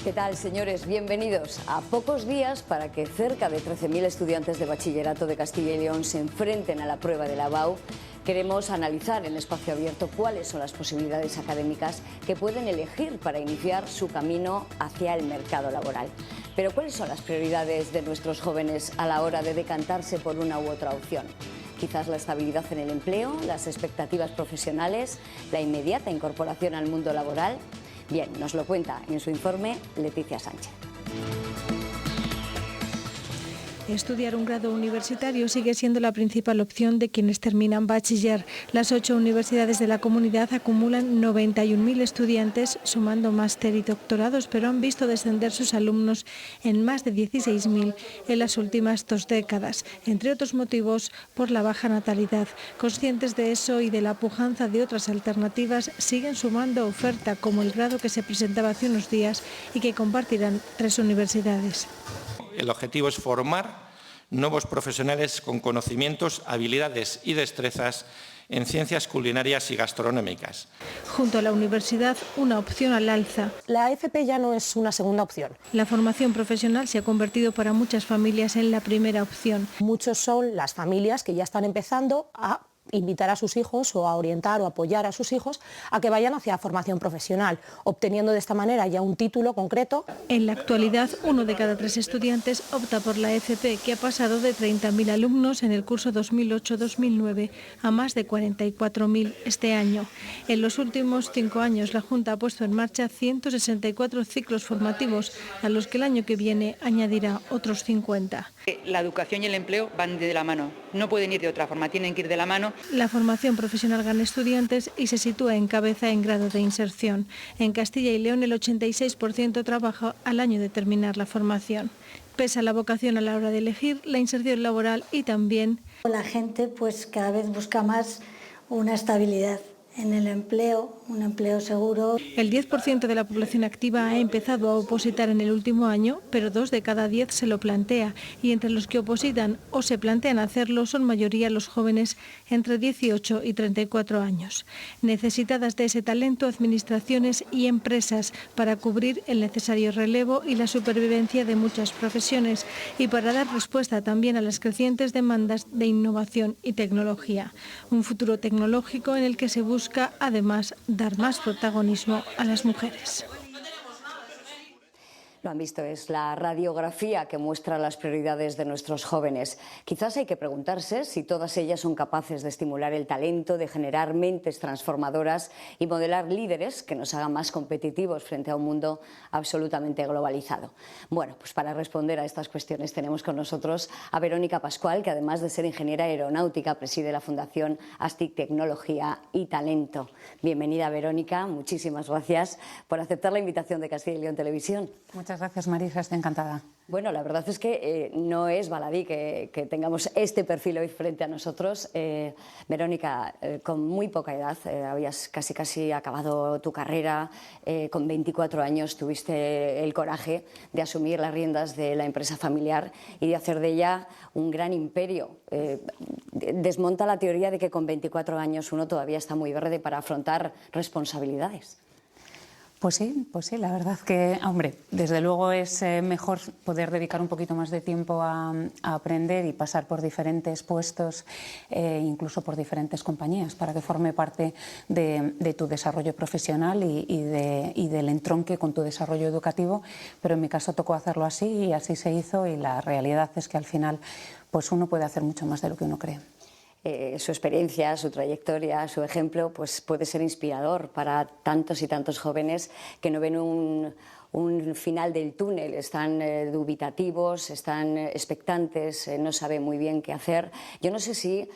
¿Qué tal, señores? Bienvenidos. A pocos días para que cerca de 13.000 estudiantes de bachillerato de Castilla y León se enfrenten a la prueba de la BAU, queremos analizar en Espacio Abierto cuáles son las posibilidades académicas que pueden elegir para iniciar su camino hacia el mercado laboral. Pero ¿cuáles son las prioridades de nuestros jóvenes a la hora de decantarse por una u otra opción? Quizás la estabilidad en el empleo, las expectativas profesionales, la inmediata incorporación al mundo laboral. Bien, nos lo cuenta en su informe Leticia Sánchez. Estudiar un grado universitario sigue siendo la principal opción de quienes terminan bachiller. Las 8 universidades de la comunidad acumulan 91.000 estudiantes, sumando máster y doctorados, pero han visto descender sus alumnos en más de 16.000 en las últimas 2 décadas, entre otros motivos por la baja natalidad. Conscientes de eso y de la pujanza de otras alternativas, siguen sumando oferta, como el grado que se presentaba hace unos días y que compartirán 3 universidades. El objetivo es formar nuevos profesionales con conocimientos, habilidades y destrezas en ciencias culinarias y gastronómicas. Junto a la universidad, una opción al alza. La FP ya no es una segunda opción. La formación profesional se ha convertido para muchas familias en la primera opción. Muchos son las familias que ya están empezando a invitar a sus hijos o a orientar o apoyar a sus hijos a que vayan hacia formación profesional, obteniendo de esta manera ya un título concreto. En la actualidad, 1 de cada 3 estudiantes opta por la FP, que ha pasado de 30.000 alumnos en el curso 2008-2009 a más de 44.000 este año. En los últimos 5 años, la Junta ha puesto en marcha 164 ciclos formativos, a los que el año que viene añadirá otros 50. La educación y el empleo van de la mano, no pueden ir de otra forma, tienen que ir de la mano. La formación profesional gana estudiantes y se sitúa en cabeza en grado de inserción. En Castilla y León el 86% trabaja al año de terminar la formación. Pese a la vocación a la hora de elegir, la inserción laboral y también... La gente pues cada vez busca más una estabilidad en el empleo, un empleo seguro. El 10% de la población activa ha empezado a opositar en el último año, pero 2 de cada 10 se lo plantea, y entre los que opositan o se plantean hacerlo son mayoría los jóvenes entre 18 y 34 años. Necesitadas de ese talento, administraciones y empresas para cubrir el necesario relevo y la supervivencia de muchas profesiones y para dar respuesta también a las crecientes demandas de innovación y tecnología. Un futuro tecnológico en el que se busca además dar más protagonismo a las mujeres. Lo han visto, es la radiografía que muestra las prioridades de nuestros jóvenes. Quizás hay que preguntarse si todas ellas son capaces de estimular el talento, de generar mentes transformadoras y modelar líderes que nos hagan más competitivos frente a un mundo absolutamente globalizado. Bueno, pues para responder a estas cuestiones tenemos con nosotros a Verónica Pascual, que además de ser ingeniera aeronáutica preside la Fundación ASTIC Tecnología y Talento. Bienvenida, Verónica, muchísimas gracias por aceptar la invitación de Castilla y León Televisión. Muchas gracias, Marisa, estoy encantada. Bueno, la verdad es que no es baladí que tengamos este perfil hoy frente a nosotros. Verónica, con muy poca edad, habías casi acabado tu carrera, con 24 años tuviste el coraje de asumir las riendas de la empresa familiar y de hacer de ella un gran imperio. Desmonta la teoría de que con 24 años uno todavía está muy verde para afrontar responsabilidades. Pues sí, la verdad que, hombre, desde luego es mejor poder dedicar un poquito más de tiempo a aprender y pasar por diferentes puestos, incluso por diferentes compañías, para que forme parte de tu desarrollo profesional y del entronque con tu desarrollo educativo, pero en mi caso tocó hacerlo así y así se hizo, y la realidad es que al final pues uno puede hacer mucho más de lo que uno cree. Su experiencia, su trayectoria, su ejemplo, pues puede ser inspirador para tantos y tantos jóvenes que no ven un final del túnel, están dubitativos, están expectantes, no saben muy bien qué hacer. Yo no sé si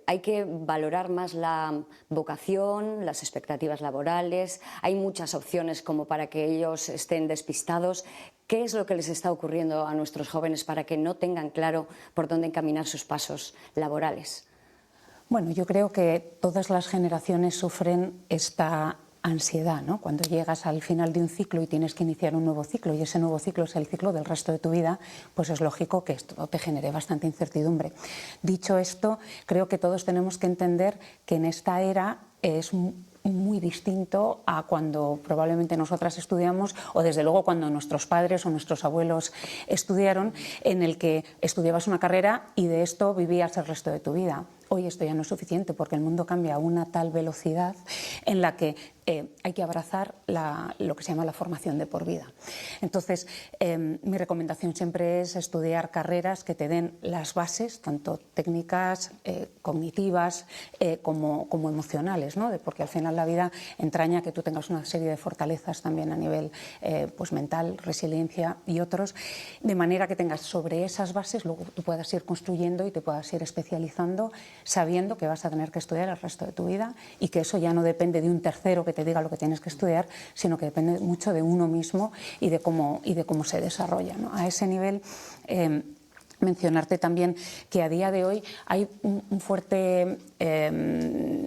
hay que valorar más la vocación, las expectativas laborales. Hay muchas opciones como para que ellos estén despistados. ¿Qué es lo que les está ocurriendo a nuestros jóvenes para que no tengan claro por dónde encaminar sus pasos laborales? Bueno, yo creo que todas las generaciones sufren esta ansiedad, ¿no? Cuando llegas al final de un ciclo y tienes que iniciar un nuevo ciclo, y ese nuevo ciclo es el ciclo del resto de tu vida, pues es lógico que esto te genere bastante incertidumbre. Dicho esto, creo que todos tenemos que entender que en esta era es muy distinto a cuando probablemente nosotras estudiamos, o desde luego cuando nuestros padres o nuestros abuelos estudiaron, en el que estudiabas una carrera y de esto vivías el resto de tu vida. Hoy esto ya no es suficiente porque el mundo cambia a una tal velocidad en la que hay que abrazar lo que se llama la formación de por vida. Entonces, mi recomendación siempre es estudiar carreras que te den las bases, tanto técnicas, cognitivas, como emocionales, ¿no? Porque al final la vida entraña que tú tengas una serie de fortalezas también a nivel pues mental, resiliencia y otros, de manera que tengas sobre esas bases, luego tú puedas ir construyendo y te puedas ir especializando, sabiendo que vas a tener que estudiar el resto de tu vida y que eso ya no depende de un tercero que te diga lo que tienes que estudiar, sino que depende mucho de uno mismo y de cómo se desarrolla, ¿no? A ese nivel, mencionarte también que a día de hoy hay un fuerte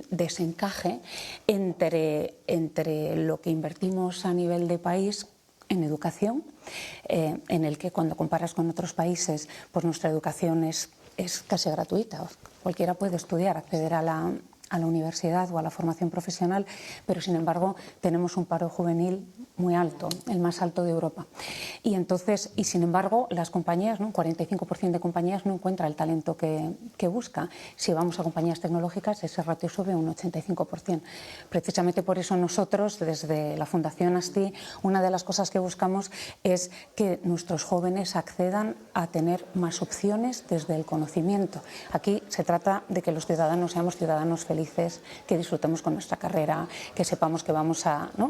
desencaje entre lo que invertimos a nivel de país en educación, en el que cuando comparas con otros países, pues nuestra educación es casi gratuita. Cualquiera puede estudiar, acceder a la universidad o a la formación profesional, pero sin embargo tenemos un paro juvenil muy alto, el más alto de Europa. Y sin embargo, las compañías, ¿no? Un 45% de compañías no encuentra el talento que busca. Si vamos a compañías tecnológicas, ese ratio sube a un 85%. Precisamente por eso nosotros, desde la Fundación ASTI, una de las cosas que buscamos es que nuestros jóvenes accedan a tener más opciones desde el conocimiento. Aquí se trata de que los ciudadanos seamos ciudadanos felices, que disfrutemos con nuestra carrera, que sepamos que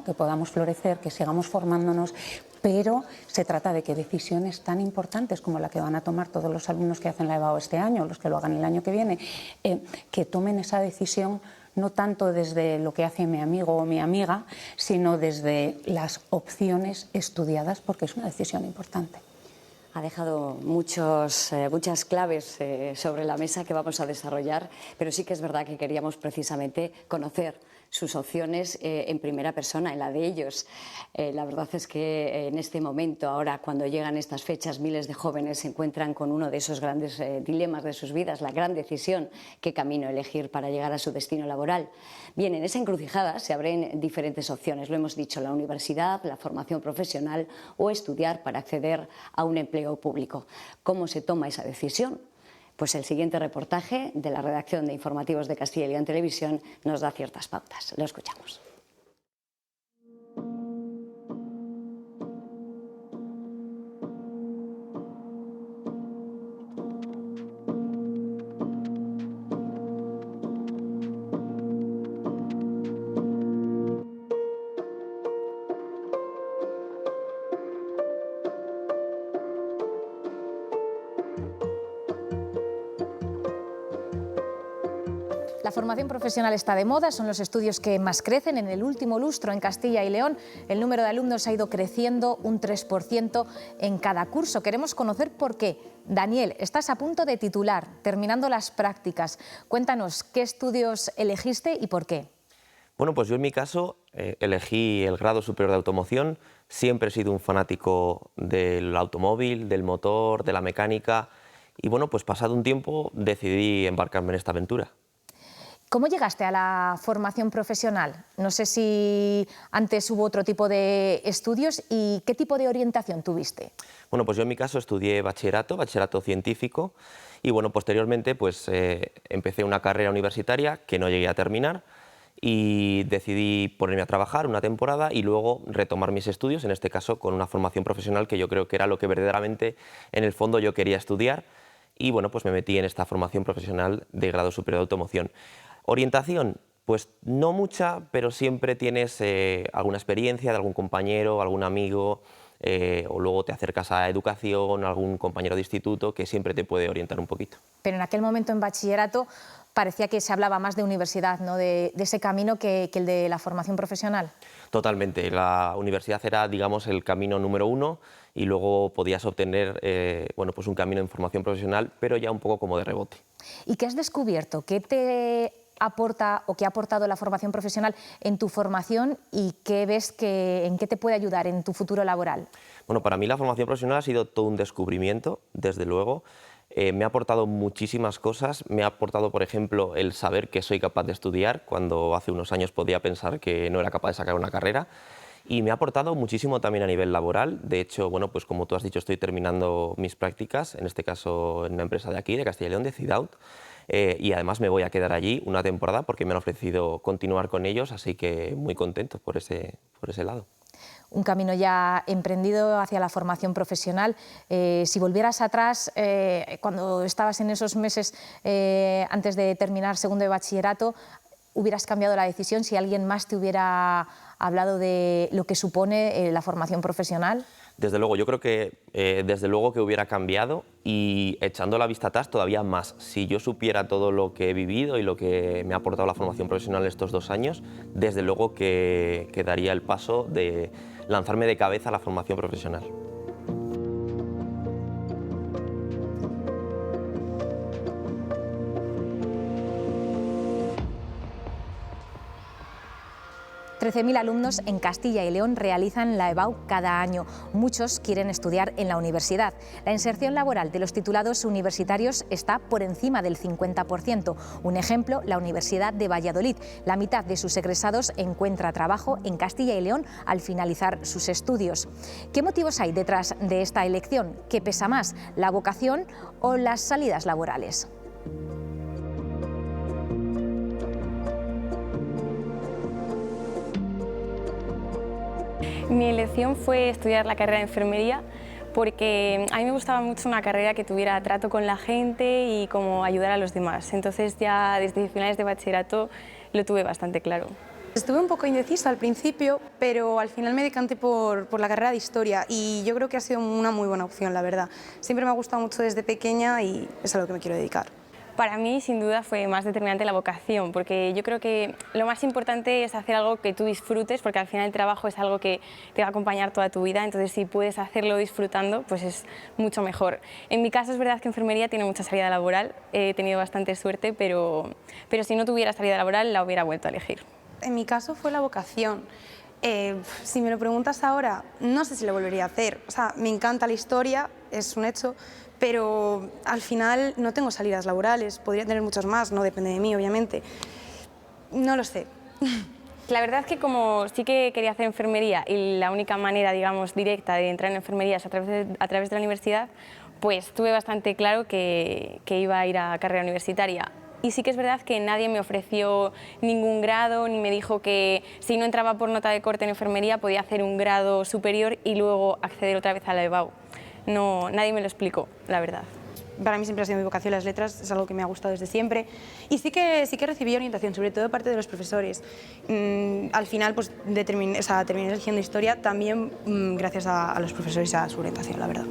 que podamos florecer, que sigamos formándonos, pero se trata de que decisiones tan importantes como la que van a tomar todos los alumnos que hacen la EBAU este año, los que lo hagan el año que viene, que tomen esa decisión no tanto desde lo que hace mi amigo o mi amiga, sino desde las opciones estudiadas, porque es una decisión importante. Ha dejado muchas claves sobre la mesa que vamos a desarrollar, pero sí que es verdad que queríamos precisamente conocer sus opciones en primera persona, en la de ellos. La verdad es que en este momento, ahora cuando llegan estas fechas, miles de jóvenes se encuentran con uno de esos grandes dilemas de sus vidas, la gran decisión, qué camino elegir para llegar a su destino laboral. Bien, en esa encrucijada se abren diferentes opciones, lo hemos dicho, la universidad, la formación profesional o estudiar para acceder a un empleo público. ¿Cómo se toma esa decisión? Pues el siguiente reportaje de la redacción de Informativos de Castilla y León Televisión nos da ciertas pautas. Lo escuchamos. La formación profesional está de moda, son los estudios que más crecen. En el último lustro en Castilla y León el número de alumnos ha ido creciendo un 3% en cada curso. Queremos conocer por qué. Daniel, estás a punto de titular, terminando las prácticas. Cuéntanos qué estudios elegiste y por qué. Bueno, pues yo en mi caso elegí el grado superior de automoción. Siempre he sido un fanático del automóvil, del motor, de la mecánica. Y bueno, pues pasado un tiempo decidí embarcarme en esta aventura. ¿Cómo llegaste a la formación profesional? No sé si antes hubo otro tipo de estudios y ¿qué tipo de orientación tuviste? Bueno, pues yo en mi caso estudié bachillerato científico y bueno, posteriormente pues empecé una carrera universitaria que no llegué a terminar y decidí ponerme a trabajar una temporada y luego retomar mis estudios, en este caso con una formación profesional que yo creo que era lo que verdaderamente en el fondo yo quería estudiar y bueno, pues me metí en esta formación profesional de grado superior de automoción. Orientación, pues no mucha, pero siempre tienes alguna experiencia de algún compañero, algún amigo, o luego te acercas a educación, a algún compañero de instituto que siempre te puede orientar un poquito. Pero en aquel momento en bachillerato parecía que se hablaba más de universidad, ¿no? de ese camino que el de la formación profesional. Totalmente, la universidad era, digamos, el camino número uno y luego podías obtener bueno, pues un camino en formación profesional, pero ya un poco como de rebote. ¿Y qué has descubierto? ¿Qué te aporta o qué ha aportado la formación profesional en tu formación y qué ves en qué te puede ayudar en tu futuro laboral? Bueno, para mí la formación profesional ha sido todo un descubrimiento, desde luego. Me ha aportado muchísimas cosas. Me ha aportado, por ejemplo, el saber que soy capaz de estudiar, cuando hace unos años podía pensar que no era capaz de sacar una carrera. Y me ha aportado muchísimo también a nivel laboral. De hecho, bueno, pues como tú has dicho, estoy terminando mis prácticas, en este caso en una empresa de aquí, de Castilla y León, de Cidaut. Y además me voy a quedar allí una temporada porque me han ofrecido continuar con ellos, así que muy contento por ese lado. Un camino ya emprendido hacia la formación profesional. Si volvieras atrás, cuando estabas en esos meses antes de terminar segundo de bachillerato, ¿hubieras cambiado la decisión si alguien más te hubiera hablado de lo que supone la formación profesional? Desde luego, yo creo que desde luego que hubiera cambiado, y echando la vista atrás todavía más. Si yo supiera todo lo que he vivido y lo que me ha aportado la formación profesional estos 2 años, desde luego que daría el paso de lanzarme de cabeza a la formación profesional. $13.000 alumnos en Castilla y León realizan la EBAU cada año. Muchos quieren estudiar en la universidad. La inserción laboral de los titulados universitarios está por encima del 50%. Un ejemplo, la Universidad de Valladolid. La mitad de sus egresados encuentra trabajo en Castilla y León al finalizar sus estudios. ¿Qué motivos hay detrás de esta elección? ¿Qué pesa más, la vocación o las salidas laborales? Mi elección fue estudiar la carrera de enfermería porque a mí me gustaba mucho una carrera que tuviera trato con la gente y como ayudar a los demás. Entonces ya desde finales de bachillerato lo tuve bastante claro. Estuve un poco indecisa al principio, pero al final me decanté por la carrera de Historia y yo creo que ha sido una muy buena opción, la verdad. Siempre me ha gustado mucho desde pequeña y es a lo que me quiero dedicar. Para mí, sin duda, fue más determinante la vocación, porque yo creo que lo más importante es hacer algo que tú disfrutes, porque al final el trabajo es algo que te va a acompañar toda tu vida, entonces si puedes hacerlo disfrutando, pues es mucho mejor. En mi caso es verdad que enfermería tiene mucha salida laboral, he tenido bastante suerte, pero si no tuviera salida laboral la hubiera vuelto a elegir. En mi caso fue la vocación. Si me lo preguntas ahora, no sé si lo volvería a hacer. O sea, me encanta la historia, es un hecho, pero al final no tengo salidas laborales, podría tener muchos más, no depende de mí, obviamente. No lo sé. La verdad es que como sí que quería hacer enfermería y la única manera, digamos, directa de entrar en enfermería es a través de la universidad, pues tuve bastante claro que iba a ir a carrera universitaria. Y sí que es verdad que nadie me ofreció ningún grado, ni me dijo que si no entraba por nota de corte en enfermería podía hacer un grado superior y luego acceder otra vez a la EBAU. No, nadie me lo explicó, la verdad. Para mí siempre ha sido mi vocación las letras, es algo que me ha gustado desde siempre. Y sí que recibí orientación, sobre todo de parte de los profesores. Al final pues, terminé eligiendo Historia también gracias a los profesores y a su orientación, la verdad.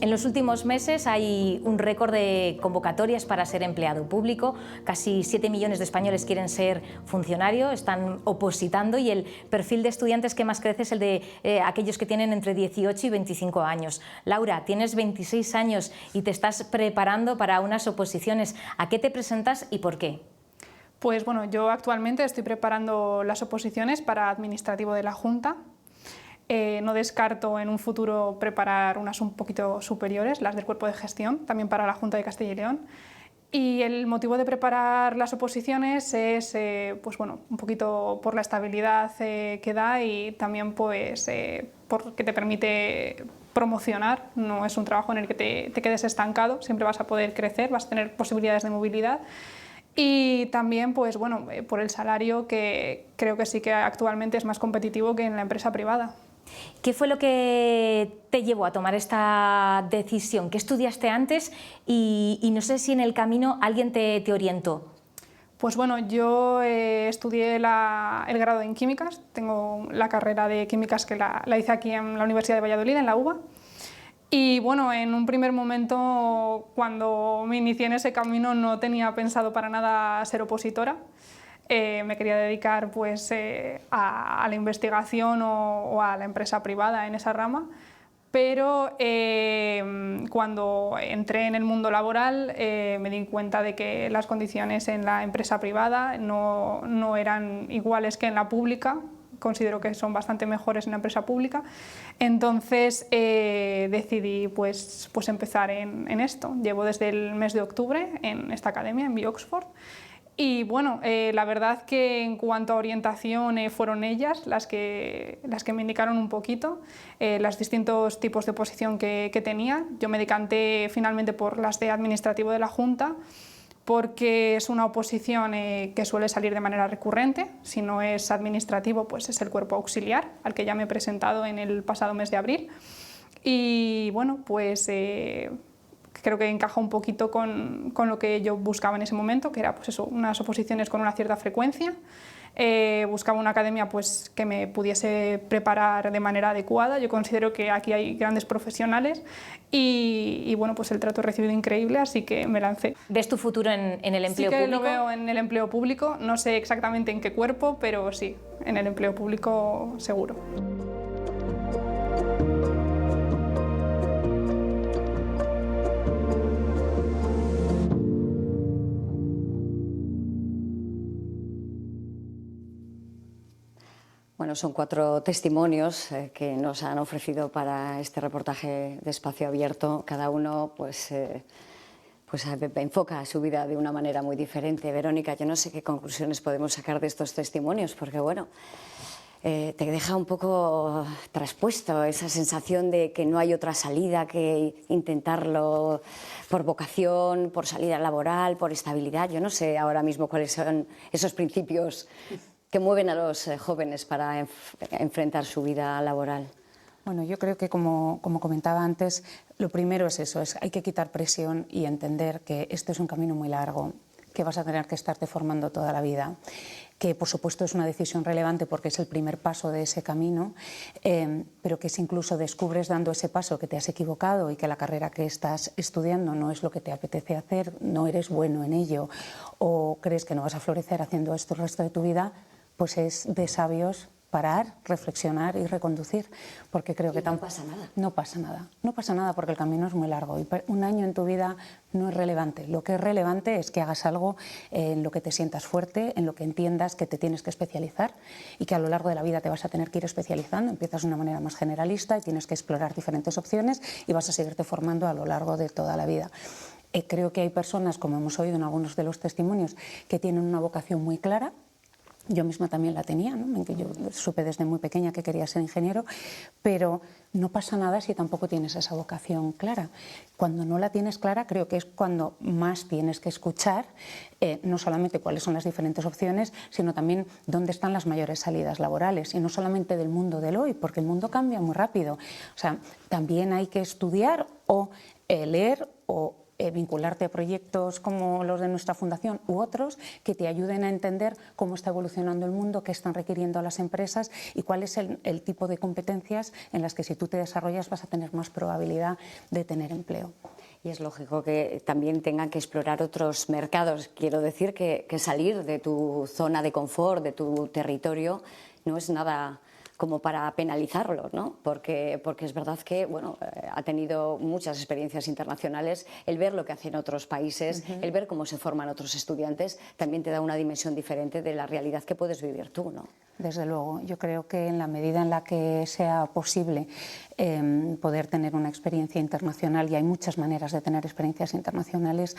En los últimos meses hay un récord de convocatorias para ser empleado público. Casi 7 millones de españoles quieren ser funcionario, están opositando y el perfil de estudiantes que más crece es el de aquellos que tienen entre 18 y 25 años. Laura, tienes 26 años y te estás preparando para unas oposiciones. ¿A qué te presentas y por qué? Pues bueno, yo actualmente estoy preparando las oposiciones para administrativo de la Junta. No descarto en un futuro preparar unas un poquito superiores, las del cuerpo de gestión, también para la Junta de Castilla y León. Y el motivo de preparar las oposiciones es pues bueno, un poquito por la estabilidad que da y también pues, porque te permite promocionar. No es un trabajo en el que te quedes estancado, siempre vas a poder crecer, vas a tener posibilidades de movilidad. Y también pues, bueno, por el salario, que creo que sí que actualmente es más competitivo que en la empresa privada. ¿Qué fue lo que te llevó a tomar esta decisión? ¿Qué estudiaste antes? Y no sé si en el camino alguien te orientó. Pues bueno, yo estudié el grado en Químicas, tengo la carrera de Químicas que la hice aquí en la Universidad de Valladolid, en la UBA. Y bueno, en un primer momento, cuando me inicié en ese camino, no tenía pensado para nada ser opositora. Me quería dedicar pues, a la investigación o a la empresa privada en esa rama, pero cuando entré en el mundo laboral me di cuenta de que las condiciones en la empresa privada no eran iguales que en la pública. Considero que son bastante mejores en la empresa pública, entonces decidí pues empezar en esto. Llevo desde el mes de octubre en esta academia, en Bioxford, y bueno, la verdad que en cuanto a orientación fueron ellas las que me indicaron un poquito los distintos tipos de posición que tenía. Yo me decanté finalmente por las de administrativo de la Junta, porque es una oposición que suele salir de manera recurrente. Si no es administrativo, pues es el cuerpo auxiliar, al que ya me he presentado en el pasado mes de abril. Y bueno, pues creo que encaja un poquito con lo que yo buscaba en ese momento, que era pues eso, unas oposiciones con una cierta frecuencia. Buscaba una academia pues, que me pudiese preparar de manera adecuada. Yo considero que aquí hay grandes profesionales y bueno, pues el trato he recibido increíble, así que me lancé. ¿Ves tu futuro en el empleo público? Sí que lo veo en el empleo público, no sé exactamente en qué cuerpo, pero sí, en el empleo público seguro. Bueno, son 4 testimonios que nos han ofrecido para este reportaje de Espacio Abierto. Cada uno pues enfoca su vida de una manera muy diferente. Verónica, yo no sé qué conclusiones podemos sacar de estos testimonios, porque bueno, te deja un poco traspuesto esa sensación de que no hay otra salida que intentarlo por vocación, por salida laboral, por estabilidad. Yo no sé ahora mismo cuáles son esos principios que mueven a los jóvenes para enfrentar su vida laboral. Bueno, yo creo que como comentaba antes, lo primero es eso, hay que quitar presión y entender que este es un camino muy largo, que vas a tener que estarte formando toda la vida, que por supuesto es una decisión relevante porque es el primer paso de ese camino, pero que si incluso descubres dando ese paso que te has equivocado y que la carrera que estás estudiando no es lo que te apetece hacer, no eres bueno en ello o crees que no vas a florecer haciendo esto el resto de tu vida, pues es de sabios parar, reflexionar y reconducir, porque creo que no pasa nada. No pasa nada, no pasa nada porque el camino es muy largo y un año en tu vida no es relevante. Lo que es relevante es que hagas algo en lo que te sientas fuerte, en lo que entiendas que te tienes que especializar y que a lo largo de la vida te vas a tener que ir especializando. Empiezas de una manera más generalista y tienes que explorar diferentes opciones y vas a seguirte formando a lo largo de toda la vida. Creo que hay personas, como hemos oído en algunos de los testimonios, que tienen una vocación muy clara. Yo misma también la tenía, ¿no? Yo supe desde muy pequeña que quería ser ingeniero, pero no pasa nada si tampoco tienes esa vocación clara. Cuando no la tienes clara, creo que es cuando más tienes que escuchar, no solamente cuáles son las diferentes opciones, sino también dónde están las mayores salidas laborales, y no solamente del mundo del hoy, porque el mundo cambia muy rápido. O sea, también hay que estudiar o leer o vincularte a proyectos como los de nuestra fundación u otros que te ayuden a entender cómo está evolucionando el mundo, qué están requiriendo las empresas y cuál es el tipo de competencias en las que si tú te desarrollas vas a tener más probabilidad de tener empleo. Y es lógico que también tengan que explorar otros mercados. Quiero decir que salir de tu zona de confort, de tu territorio, no es nada como para penalizarlo, ¿no? Porque es verdad que bueno, ha tenido muchas experiencias internacionales. El ver lo que hacen otros países, el ver cómo se forman otros estudiantes, también te da una dimensión diferente de la realidad que puedes vivir tú, ¿no? Desde luego, yo creo que en la medida en la que sea posible poder tener una experiencia internacional, y hay muchas maneras de tener experiencias internacionales.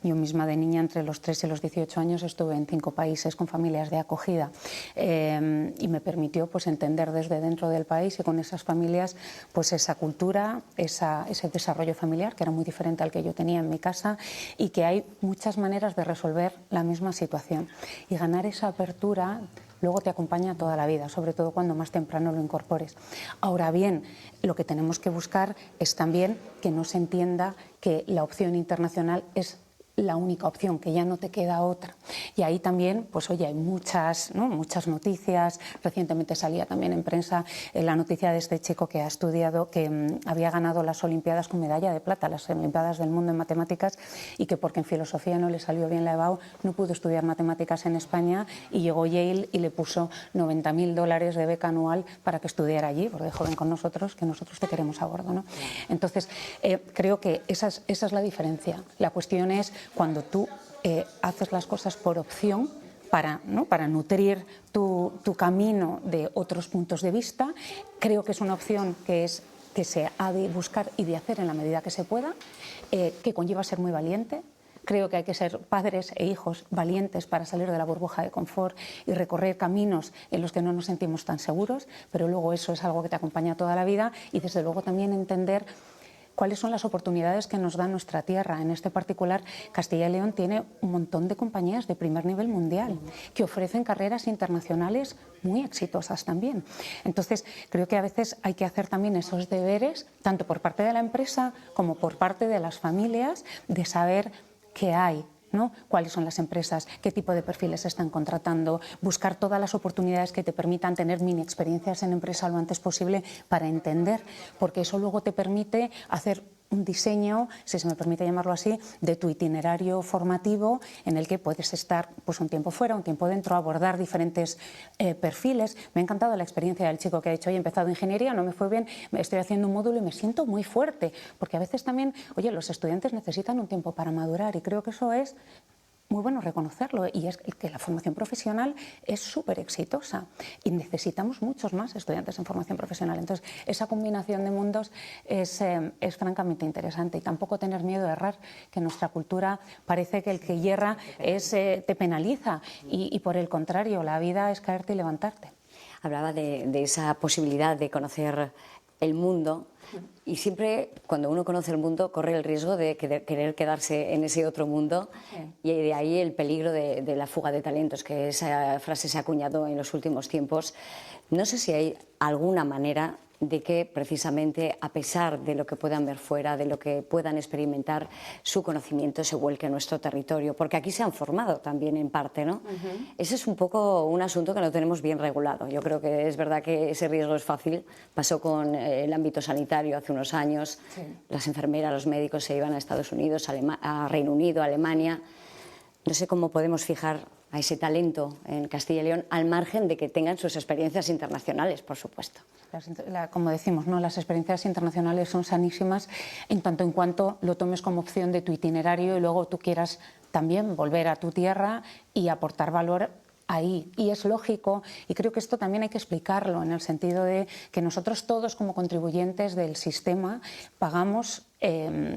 Yo misma de niña, entre los 3 y los 18 años, estuve en 5 países con familias de acogida y me permitió pues, entender desde dentro del país y con esas familias pues, esa cultura, ese desarrollo familiar que era muy diferente al que yo tenía en mi casa y que hay muchas maneras de resolver la misma situación. Y ganar esa apertura luego te acompaña toda la vida, sobre todo cuando más temprano lo incorpores. Ahora bien, lo que tenemos que buscar es también que no se entienda que la opción internacional es la única opción, que ya no te queda otra. Y ahí también, pues oye, hay muchas noticias. Recientemente salía también en prensa la noticia de este chico que ha estudiado, que había ganado las Olimpiadas con medalla de plata, las Olimpiadas del mundo en matemáticas, y que porque en filosofía no le salió bien la EBAU, no pudo estudiar matemáticas en España, y llegó Yale y le puso $90.000 de beca anual para que estudiara allí, porque joven con nosotros, que nosotros te queremos a bordo, ¿no? Entonces, creo que esa es la diferencia. La cuestión es cuando tú haces las cosas por opción, para nutrir tu camino de otros puntos de vista. Creo que es una opción que se ha de buscar y de hacer en la medida que se pueda, que conlleva ser muy valiente. Creo que hay que ser padres e hijos valientes para salir de la burbuja de confort y recorrer caminos en los que no nos sentimos tan seguros, pero luego eso es algo que te acompaña toda la vida, y desde luego también entender cuáles son las oportunidades que nos da nuestra tierra. En este particular, Castilla y León tiene un montón de compañías de primer nivel mundial que ofrecen carreras internacionales muy exitosas también. Entonces, creo que a veces hay que hacer también esos deberes, tanto por parte de la empresa como por parte de las familias, de saber qué hay, ¿no? Cuáles son las empresas, qué tipo de perfiles se están contratando, buscar todas las oportunidades que te permitan tener mini experiencias en empresa lo antes posible para entender, porque eso luego te permite hacer un diseño, si se me permite llamarlo así, de tu itinerario formativo, en el que puedes estar pues un tiempo fuera, un tiempo dentro, abordar diferentes perfiles. Me ha encantado la experiencia del chico que ha dicho, oye, he empezado ingeniería, no me fue bien, estoy haciendo un módulo y me siento muy fuerte, porque a veces también, oye, los estudiantes necesitan un tiempo para madurar, y creo que eso es muy bueno reconocerlo, y es que la formación profesional es súper exitosa y necesitamos muchos más estudiantes en formación profesional. Entonces, esa combinación de mundos es francamente interesante, y tampoco tener miedo a errar, que en nuestra cultura parece que el que hierra te penaliza, y por el contrario, la vida es caerte y levantarte. Hablaba de esa posibilidad de conocer el mundo, y siempre cuando uno conoce el mundo corre el riesgo de querer quedarse en ese otro mundo, y de ahí el peligro de la fuga de talentos, que esa frase se ha acuñado en los últimos tiempos. No sé si hay alguna manera de que precisamente, a pesar de lo que puedan ver fuera, de lo que puedan experimentar, su conocimiento se vuelque a nuestro territorio, porque aquí se han formado también en parte, ¿no? Ese es un poco un asunto que no tenemos bien regulado. Yo creo que es verdad que ese riesgo es fácil. Pasó con el ámbito sanitario hace unos años. Sí. Las enfermeras, los médicos se iban a Estados Unidos, a Reino Unido, a Alemania. No sé cómo podemos fijar a ese talento en Castilla y León, al margen de que tengan sus experiencias internacionales, por supuesto. Como decimos, ¿no? Las experiencias internacionales son sanísimas en tanto en cuanto lo tomes como opción de tu itinerario y luego tú quieras también volver a tu tierra y aportar valor ahí. Y es lógico, y creo que esto también hay que explicarlo, en el sentido de que nosotros todos como contribuyentes del sistema pagamos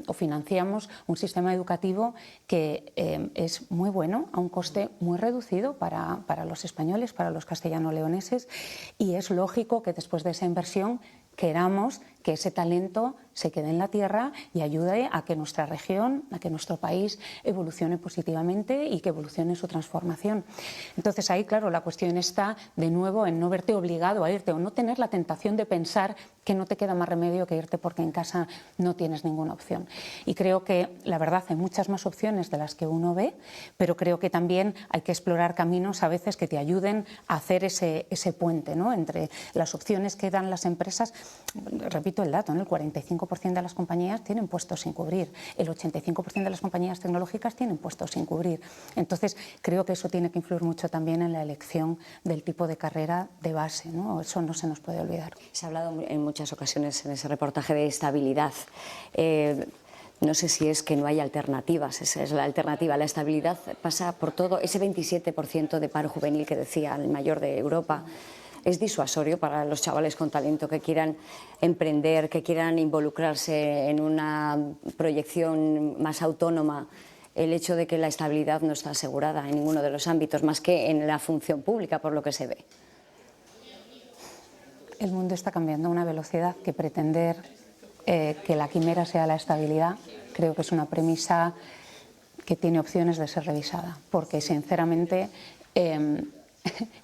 o financiamos un sistema educativo que es muy bueno, a un coste muy reducido para los españoles, para los castellano-leoneses, y es lógico que después de esa inversión queramos que ese talento se quede en la tierra y ayude a que nuestra región, a que nuestro país evolucione positivamente y que evolucione su transformación. Entonces ahí, claro, la cuestión está de nuevo en no verte obligado a irte, o no tener la tentación de pensar que no te queda más remedio que irte porque en casa no tienes ninguna opción. Y creo que, la verdad, hay muchas más opciones de las que uno ve, pero creo que también hay que explorar caminos a veces que te ayuden a hacer ese puente, ¿no?, entre las opciones que dan las empresas. Repito el dato, ¿no? El 45% de las compañías tienen puestos sin cubrir, el 85% de las compañías tecnológicas tienen puestos sin cubrir. Entonces, creo que eso tiene que influir mucho también en la elección del tipo de carrera de base, ¿no? Eso no se nos puede olvidar. Se ha hablado en muchas ocasiones en ese reportaje de estabilidad. No sé si es que no hay alternativas, esa es la alternativa. La estabilidad pasa por todo. Ese 27% de paro juvenil que decía el mayor de Europa es disuasorio para los chavales con talento que quieran emprender, que quieran involucrarse en una proyección más autónoma. El hecho de que la estabilidad no está asegurada en ninguno de los ámbitos, más que en la función pública, por lo que se ve. El mundo está cambiando a una velocidad que pretender que la quimera sea la estabilidad, creo que es una premisa que tiene opciones de ser revisada, porque sinceramente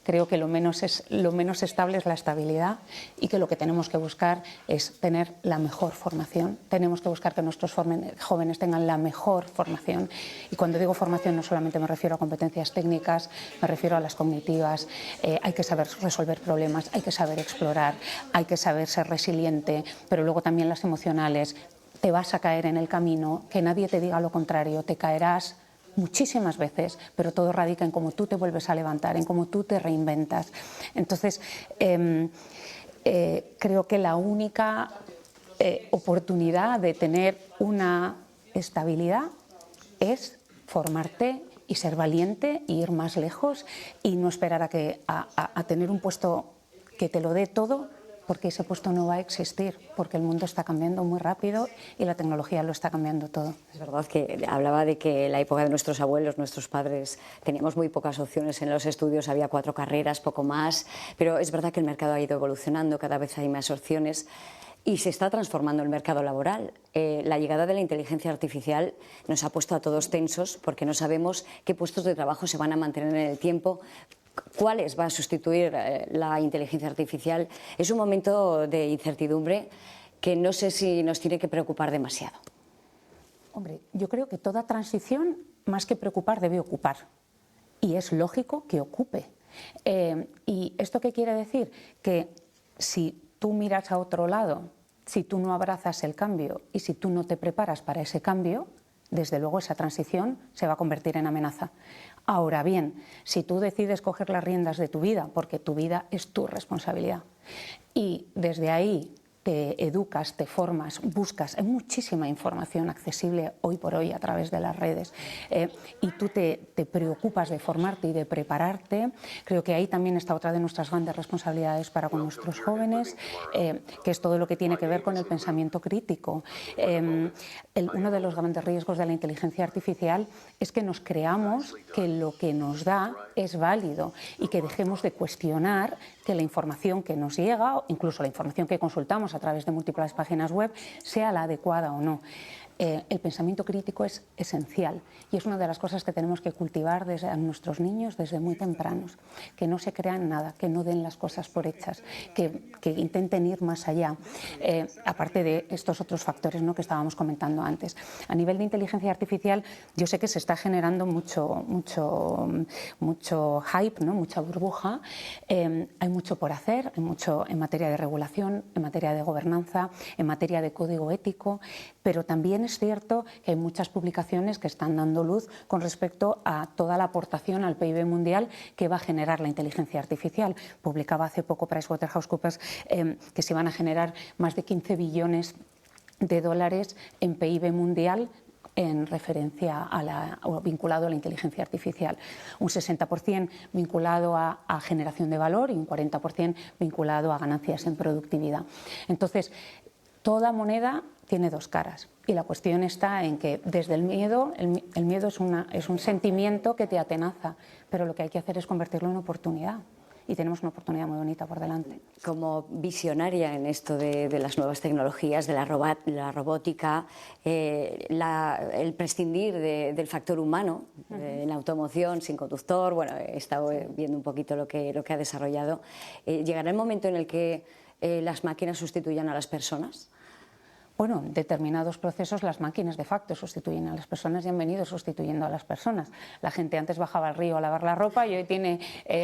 creo que lo menos estable es la estabilidad y que lo que tenemos que buscar es tener la mejor formación. Tenemos que buscar que nuestros jóvenes tengan la mejor formación. Y cuando digo formación no solamente me refiero a competencias técnicas, me refiero a las cognitivas. Hay que saber resolver problemas, hay que saber explorar, hay que saber ser resiliente, pero luego también las emocionales. Te vas a caer en el camino, que nadie te diga lo contrario, te caerás muchísimas veces, pero todo radica en cómo tú te vuelves a levantar, en cómo tú te reinventas. Entonces, creo que la única oportunidad de tener una estabilidad es formarte y ser valiente y ir más lejos y no esperar a tener un puesto que te lo dé todo, porque ese puesto no va a existir, porque el mundo está cambiando muy rápido y la tecnología lo está cambiando todo. Es verdad que hablaba de que en la época de nuestros abuelos, nuestros padres, teníamos muy pocas opciones en los estudios, había 4 carreras, poco más, pero es verdad que el mercado ha ido evolucionando, cada vez hay más opciones y se está transformando el mercado laboral. La llegada de la inteligencia artificial nos ha puesto a todos tensos porque no sabemos qué puestos de trabajo se van a mantener en el tiempo, cuáles va a sustituir la inteligencia artificial. Es un momento de incertidumbre que no sé si nos tiene que preocupar demasiado. Hombre, yo creo que toda transición, más que preocupar, debe ocupar. Y es lógico que ocupe. ¿Y esto qué quiere decir? Que si tú miras a otro lado, si tú no abrazas el cambio y si tú no te preparas para ese cambio, desde luego esa transición se va a convertir en amenaza. Ahora bien, si tú decides coger las riendas de tu vida, porque tu vida es tu responsabilidad, y desde ahí te educas, te formas, buscas, hay muchísima información accesible hoy por hoy a través de las redes, y tú te preocupas de formarte y de prepararte, creo que ahí también está otra de nuestras grandes responsabilidades para con nuestros jóvenes, que es todo lo que tiene que ver con el pensamiento crítico. Uno de los grandes riesgos de la inteligencia artificial es que nos creamos que lo que nos da es válido y que dejemos de cuestionar que la información que nos llega, o incluso la información que consultamos a través de múltiples páginas web, sea la adecuada o no. El pensamiento crítico es esencial y es una de las cosas que tenemos que cultivar a nuestros niños desde muy tempranos, que no se crean nada, que no den las cosas por hechas, que intenten ir más allá, aparte de estos otros factores, ¿no?, que estábamos comentando antes. A nivel de inteligencia artificial, yo sé que se está generando mucho hype, ¿no?, mucha burbuja, hay mucho por hacer, hay mucho en materia de regulación, en materia de gobernanza, en materia de código ético, pero también es cierto que hay muchas publicaciones que están dando luz con respecto a toda la aportación al PIB mundial que va a generar la inteligencia artificial. Publicaba hace poco PricewaterhouseCoopers que se van a generar más de 15 billones de dólares en PIB mundial en referencia o vinculado a la inteligencia artificial. Un 60% vinculado a generación de valor y un 40% vinculado a ganancias en productividad. Entonces, toda moneda tiene dos caras y la cuestión está en que desde el miedo es un sentimiento que te atenaza, pero lo que hay que hacer es convertirlo en oportunidad. Y tenemos una oportunidad muy bonita por delante. Como visionaria en esto de las nuevas tecnologías, de la robótica, el prescindir del factor humano en la automoción, sin conductor, bueno, he estado viendo un poquito lo que ha desarrollado. ¿Llegará el momento en el que las máquinas sustituyan a las personas? Bueno, en determinados procesos las máquinas de facto sustituyen a las personas y han venido sustituyendo a las personas. La gente antes bajaba al río a lavar la ropa y hoy tiene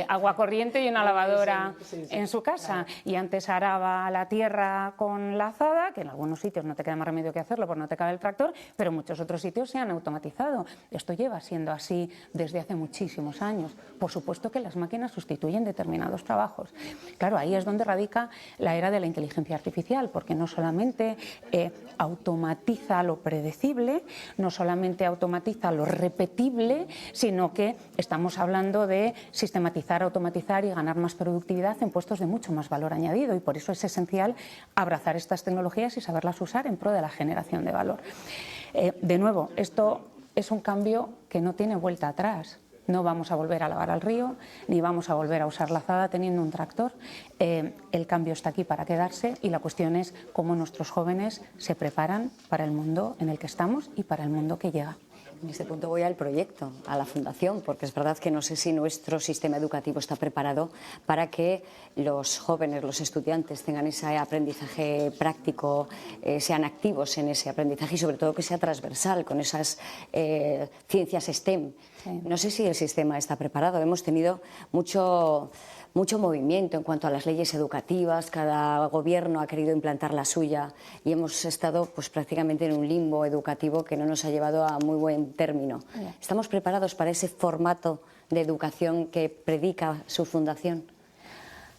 agua corriente y una lavadora en su casa. Claro. Y antes araba la tierra con la azada, que en algunos sitios no te queda más remedio que hacerlo porque no te cabe el tractor, pero en muchos otros sitios se han automatizado. Esto lleva siendo así desde hace muchísimos años. Por supuesto que las máquinas sustituyen determinados trabajos. Claro, ahí es donde radica la era de la inteligencia artificial, porque no solamente automatiza lo predecible, no solamente automatiza lo repetible, sino que estamos hablando de sistematizar, automatizar y ganar más productividad en puestos de mucho más valor añadido, y por eso es esencial abrazar estas tecnologías y saberlas usar en pro de la generación de valor. De nuevo, esto es un cambio que no tiene vuelta atrás. No vamos a volver a lavar al río, ni vamos a volver a usar la azada teniendo un tractor. El cambio está aquí para quedarse y la cuestión es cómo nuestros jóvenes se preparan para el mundo en el que estamos y para el mundo que llega. En este punto voy al proyecto, a la fundación, porque es verdad que no sé si nuestro sistema educativo está preparado para que los jóvenes, los estudiantes tengan ese aprendizaje práctico, sean activos en ese aprendizaje y sobre todo que sea transversal con esas ciencias STEM. Sí. No sé si el sistema está preparado. Hemos tenido mucho movimiento en cuanto a las leyes educativas, cada gobierno ha querido implantar la suya y hemos estado pues, prácticamente en un limbo educativo que no nos ha llevado a muy buen término. ¿Estamos preparados para ese formato de educación que predica su fundación?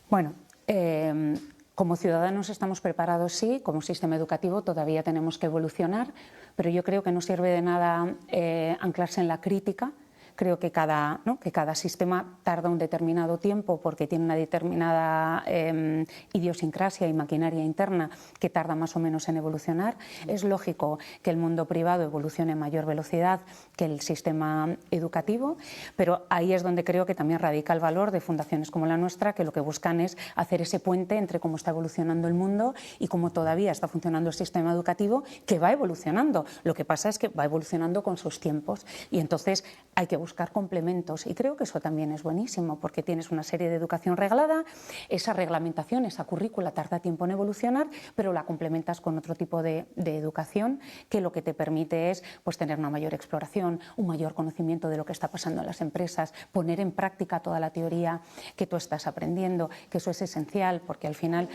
Bueno, como ciudadanos estamos preparados, sí, como sistema educativo todavía tenemos que evolucionar, pero yo creo que no sirve de nada anclarse en la crítica. Creo que cada sistema tarda un determinado tiempo porque tiene una determinada idiosincrasia y maquinaria interna que tarda más o menos en evolucionar. Es lógico que el mundo privado evolucione a mayor velocidad que el sistema educativo, pero ahí es donde creo que también radica el valor de fundaciones como la nuestra, que lo que buscan es hacer ese puente entre cómo está evolucionando el mundo y cómo todavía está funcionando el sistema educativo, que va evolucionando. Lo que pasa es que va evolucionando con sus tiempos y entonces hay que buscar complementos y creo que eso también es buenísimo porque tienes una serie de educación reglada, esa reglamentación, esa currícula tarda tiempo en evolucionar, pero la complementas con otro tipo de educación que lo que te permite es pues, tener una mayor exploración, un mayor conocimiento de lo que está pasando en las empresas, poner en práctica toda la teoría que tú estás aprendiendo, que eso es esencial porque al final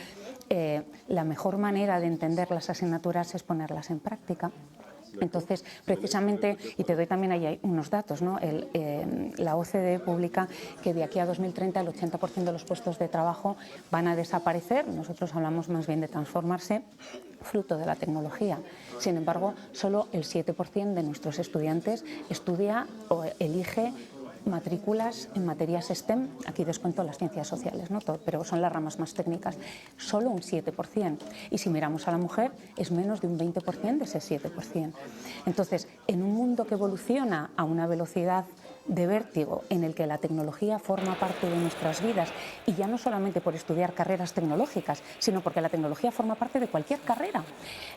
la mejor manera de entender las asignaturas es ponerlas en práctica. Entonces, precisamente, y te doy también ahí unos datos, ¿no? La OCDE publica que de aquí a 2030 el 80% de los puestos de trabajo van a desaparecer. Nosotros hablamos más bien de transformarse fruto de la tecnología. Sin embargo, solo el 7% de nuestros estudiantes estudia o elige matrículas en materias STEM, aquí descuento las ciencias sociales, ¿no? Pero son las ramas más técnicas, solo un 7%. Y si miramos a la mujer, es menos de un 20% de ese 7%. Entonces, en un mundo que evoluciona a una velocidad de vértigo, en el que la tecnología forma parte de nuestras vidas, y ya no solamente por estudiar carreras tecnológicas, sino porque la tecnología forma parte de cualquier carrera.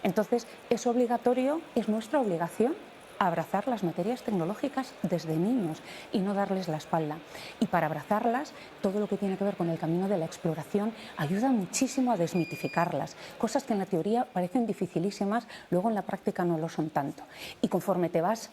Entonces, es obligatorio, es nuestra obligación abrazar las materias tecnológicas desde niños y no darles la espalda. Y para abrazarlas, todo lo que tiene que ver con el camino de la exploración ayuda muchísimo a desmitificarlas. Cosas que en la teoría parecen dificilísimas, luego en la práctica no lo son tanto. Y conforme te vas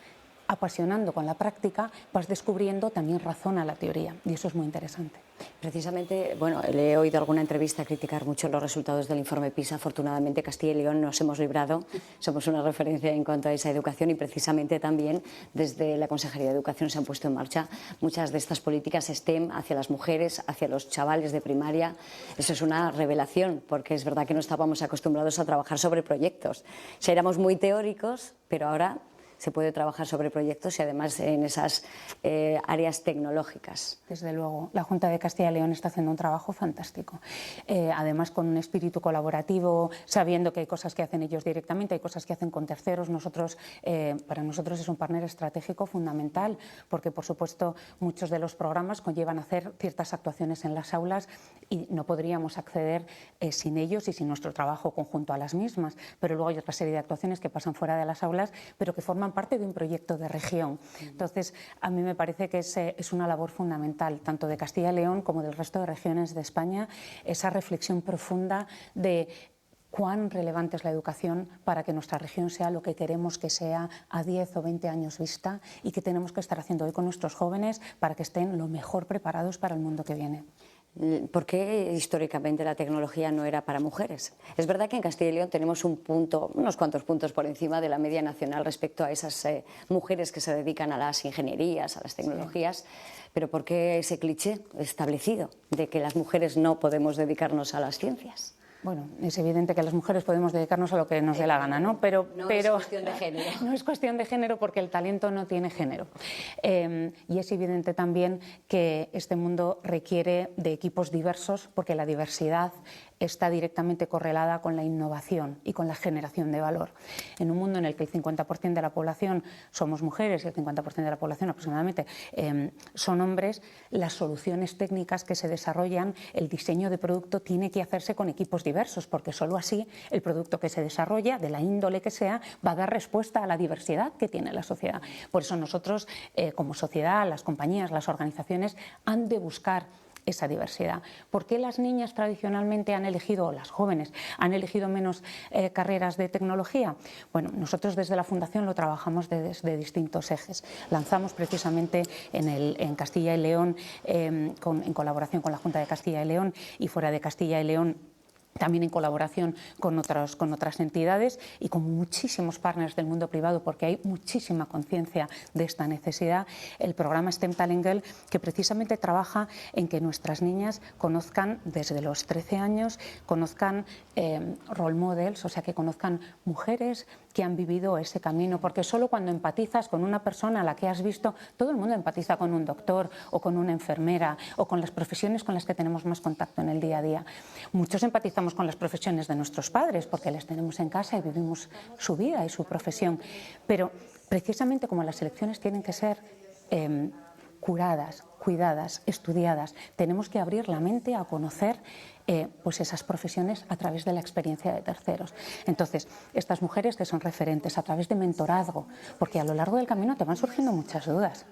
apasionando con la práctica, vas descubriendo también razón a la teoría, y eso es muy interesante. Precisamente, bueno, le he oído alguna entrevista criticar mucho los resultados del informe PISA. Afortunadamente, Castilla y León nos hemos librado, somos una referencia en cuanto a esa educación y precisamente también desde la Consejería de Educación se han puesto en marcha muchas de estas políticas STEM hacia las mujeres, hacia los chavales de primaria. Eso es una revelación, porque es verdad que no estábamos acostumbrados a trabajar sobre proyectos. O sea, éramos muy teóricos, pero ahora se puede trabajar sobre proyectos y además en esas áreas tecnológicas. Desde luego, la Junta de Castilla y León está haciendo un trabajo fantástico. Además, con un espíritu colaborativo, sabiendo que hay cosas que hacen ellos directamente, hay cosas que hacen con terceros. Para nosotros es un partner estratégico fundamental, porque por supuesto muchos de los programas conllevan hacer ciertas actuaciones en las aulas y no podríamos acceder sin ellos y sin nuestro trabajo conjunto a las mismas. Pero luego hay otra serie de actuaciones que pasan fuera de las aulas, pero que forman parte de un proyecto de región. Entonces, a mí me parece que es una labor fundamental, tanto de Castilla y León como del resto de regiones de España, esa reflexión profunda de cuán relevante es la educación para que nuestra región sea lo que queremos que sea a 10 o 20 años vista y que tenemos que estar haciendo hoy con nuestros jóvenes para que estén lo mejor preparados para el mundo que viene. ¿Por qué históricamente la tecnología no era para mujeres? Es verdad que en Castilla y León tenemos unos cuantos puntos por encima de la media nacional respecto a esas mujeres que se dedican a las ingenierías, a las tecnologías, pero ¿por qué ese cliché establecido de que las mujeres no podemos dedicarnos a las ciencias? Bueno, es evidente que las mujeres podemos dedicarnos a lo que nos dé la gana, ¿no? Pero es cuestión de género. No es cuestión de género porque el talento no tiene género. Y es evidente también que este mundo requiere de equipos diversos porque la diversidad está directamente correlada con la innovación y con la generación de valor. En un mundo en el que el 50% de la población somos mujeres y el 50% de la población aproximadamente son hombres, las soluciones técnicas que se desarrollan, el diseño de producto tiene que hacerse con equipos diversos, porque solo así el producto que se desarrolla, de la índole que sea, va a dar respuesta a la diversidad que tiene la sociedad. Por eso nosotros, como sociedad, las compañías, las organizaciones, han de buscar esa diversidad. ¿Por qué las niñas tradicionalmente han elegido, o las jóvenes, han elegido menos carreras de tecnología? Bueno, nosotros desde la Fundación lo trabajamos desde distintos ejes. Lanzamos precisamente en Castilla y León, en colaboración con la Junta de Castilla y León y fuera de Castilla y León, también en colaboración con otras entidades y con muchísimos partners del mundo privado, porque hay muchísima conciencia de esta necesidad, el programa STEM Talent Girl, que precisamente trabaja en que nuestras niñas conozcan desde los 13 años, conozcan role models, o sea, que conozcan mujeres que han vivido ese camino, porque solo cuando empatizas con una persona a la que has visto, todo el mundo empatiza con un doctor o con una enfermera o con las profesiones con las que tenemos más contacto en el día a día. Muchos empatizamos con las profesiones de nuestros padres porque les tenemos en casa y vivimos su vida y su profesión, pero precisamente como las elecciones tienen que ser curadas, cuidadas, estudiadas, tenemos que abrir la mente a conocer pues esas profesiones a través de la experiencia de terceros. Entonces, estas mujeres que son referentes a través de mentorazgo, porque a lo largo del camino te van surgiendo muchas dudas